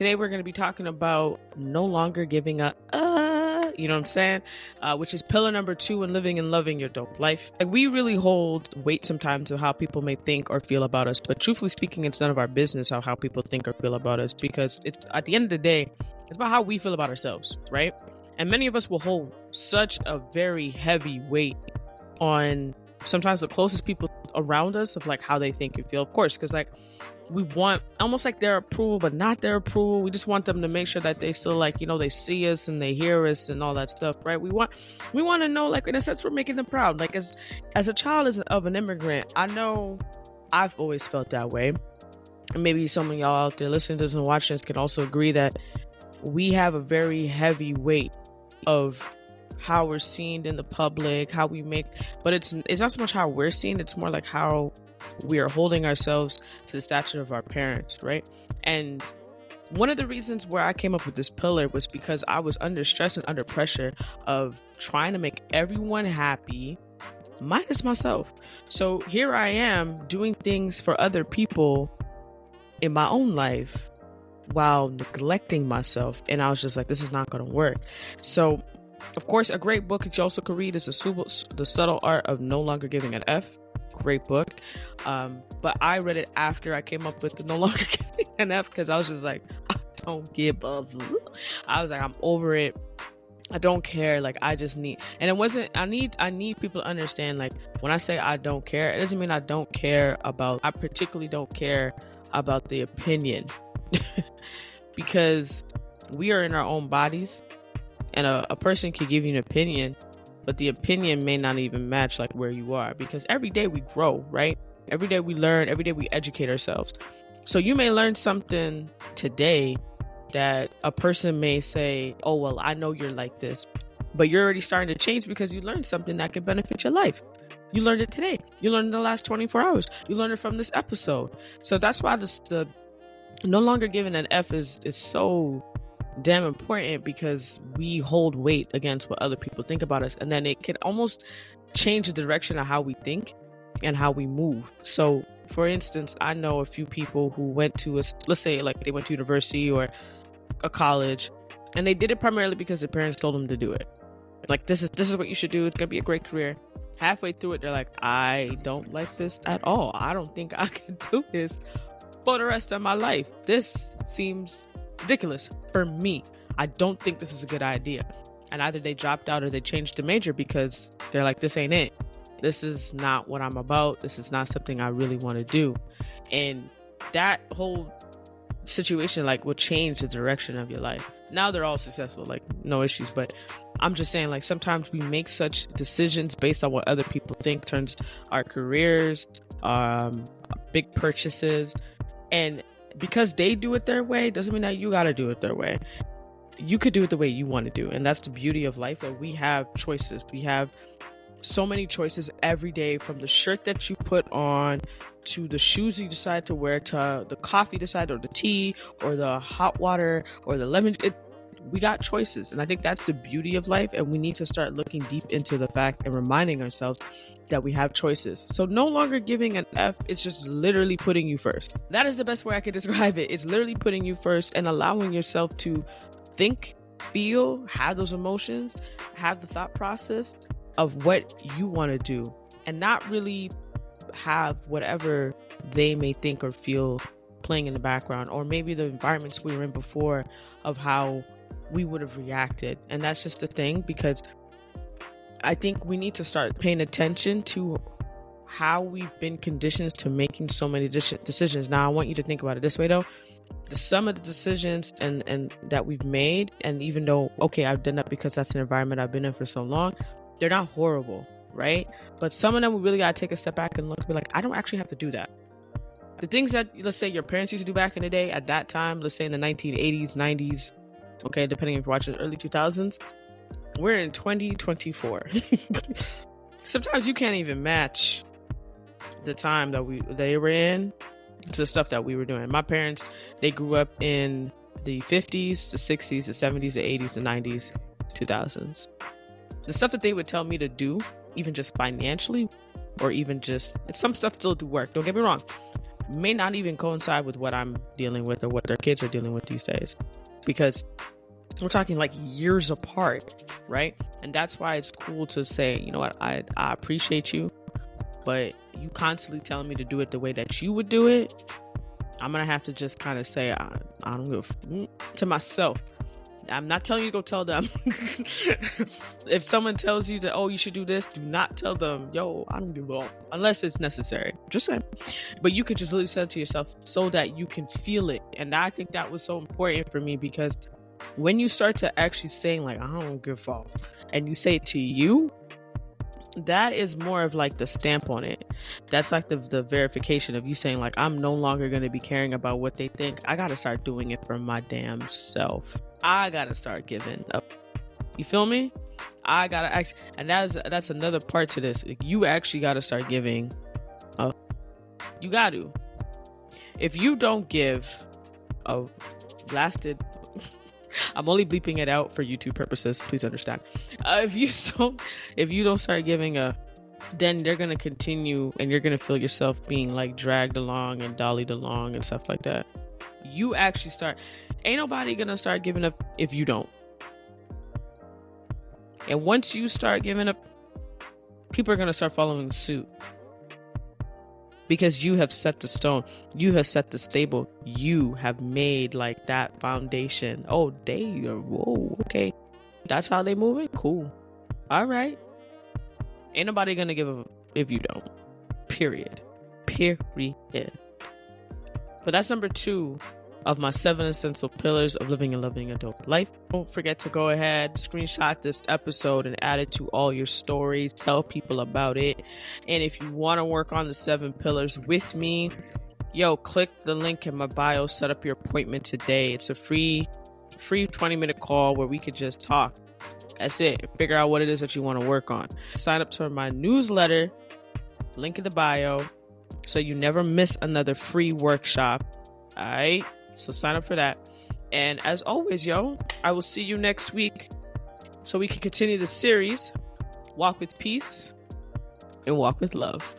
Today we're going to be talking about no longer giving a you know what I'm saying? Which is pillar number 2 in living and loving your dope life. Like, we really hold weight sometimes to how people may think or feel about us, but truthfully speaking, it's none of our business how people think or feel about us, because it's, at the end of the day, it's about how we feel about ourselves, right? And many of us will hold such a very heavy weight on sometimes the closest people around us of like how they think and feel, of course, because like we want almost like their approval, but not their approval. We just want them to make sure that they still, like, you know, they see us and they hear us and all that stuff, right? We want to know, like, in a sense, we're making them proud. Like, as a child of an immigrant, I know I've always felt that way, and maybe some of y'all out there listening to this and watching this can also agree that we have a very heavy weight of how we're seen in the public, how we make, but it's not so much how we're seen, it's more like how we are holding ourselves to the stature of our parents, right? And one of the reasons where I came up with this pillar was because I was under stress and under pressure of trying to make everyone happy minus myself. So here I am doing things for other people in my own life while neglecting myself, and I was just like, this is not going to work. So of course, a great book that you also could read is The Subtle Art of No Longer Giving an F. Great book. But I read it after I came up with the No Longer Giving an F, because I was just like, I don't give a I was like, I'm over it. I don't care. Like, I just need, and it wasn't, I need people to understand, like, when I say I don't care, it doesn't mean I don't care about, I particularly don't care about the opinion because we are in our own bodies. And a person can give you an opinion, but the opinion may not even match like where you are, because every day we grow, right? Every day we learn, every day we educate ourselves. So you may learn something today that a person may say, oh, well, I know you're like this, but you're already starting to change because you learned something that could benefit your life. You learned it today. You learned it in the last 24 hours. You learned it from this episode. So that's why the no longer giving an F is so damn important, because we hold weight against what other people think about us, and then it can almost change the direction of how we think and how we move. So for instance, I know a few people who went to let's say like they went to university or a college, and they did it primarily because their parents told them to do it. Like, this is what you should do, it's gonna be a great career. Halfway through it, they're like, I don't like this at all. I don't think I can do this for the rest of my life. This seems ridiculous for me. I don't think this is a good idea. And either they dropped out or they changed the major because they're like, this ain't it. This is not what I'm about. This is not something I really want to do. And that whole situation like will change the direction of your life. Now they're all successful, like no issues. But I'm just saying, like, sometimes we make such decisions based on what other people think, turns our careers, big purchases, and because they do it their way doesn't mean that you got to do it their way. You could do it the way you want to do. And that's the beauty of life, that we have choices. We have so many choices every day, from the shirt that you put on to the shoes you decide to wear to the coffee you decide, or the tea or the hot water or the lemon. We got choices. And I think that's the beauty of life. And we need to start looking deep into the fact and reminding ourselves that we have choices. So no longer giving an F, it's just literally putting you first. That is the best way I could describe it. It's literally putting you first and allowing yourself to think, feel, have those emotions, have the thought process of what you want to do, and not really have whatever they may think or feel playing in the background, or maybe the environments we were in before of how we would have reacted. And that's just the thing, because I think we need to start paying attention to how we've been conditioned to making so many decisions. Now, I want you to think about it this way, though. The sum of the decisions and that we've made, and even though, okay, I've done that because that's an environment I've been in for so long, they're not horrible, right? But some of them, we really got to take a step back and look and be like, I don't actually have to do that. The things that, let's say, your parents used to do back in the day, at that time, let's say in the 1980s, 90s, okay, depending if you're watching the early 2000s, we're in 2024. Sometimes you can't even match the time that they were in to the stuff that we were doing. My parents, they grew up in the 50s, the 60s, the 70s, the 80s, the 90s, 2000s. The stuff that they would tell me to do, even just financially, or even just, some stuff still do work, don't get me wrong, may not even coincide with what I'm dealing with or what their kids are dealing with these days, because we're talking like years apart, right? And that's why it's cool to say, you know what, I appreciate you, but you constantly telling me to do it the way that you would do it. I'm gonna have to just kind of say, I don't give to myself. I'm not telling you to go tell them. If someone tells you that, oh, you should do this, do not tell them, yo, I don't give a fuck, unless it's necessary. Just saying. But you could just literally say it to yourself so that you can feel it. And I think that was so important for me, because when you start to actually saying like, I don't give a fuck, and you say it to you, that is more of like the stamp on it. That's like the verification of you saying like, I'm no longer going to be caring about what they think. I got to start doing it for my damn self. I got to start giving up. You feel me? I got to actually, and that's another part to this. You actually got to start giving up. You got to. If you don't give a blasted I'm only bleeping it out for YouTube purposes, please understand. If you don't start giving a, then they're gonna continue, and you're gonna feel yourself being like dragged along and dollied along and stuff like that. You actually start. Ain't nobody gonna start giving up if you don't. And once you start giving up, people are gonna start following suit. Because you have set the stone, you have set the stable, you have made like that foundation. Oh, whoa, okay. That's how they move it? Cool. All right. Ain't nobody gonna give a if you don't. Period. But that's number 2 of my 7 essential pillars of living and loving a dope life. Don't forget to go ahead, screenshot this episode and add it to all your stories. Tell people about it. And if you want to work on the 7 pillars with me, click the link in my bio, set up your appointment today. It's a free 20-minute call where we could just talk. That's it. Figure out what it is that you want to work on. Sign up to my newsletter, link in the bio, so you never miss another free workshop. All right. So sign up for that. And as always, I will see you next week so we can continue the series, Walk with Peace and Walk with Love.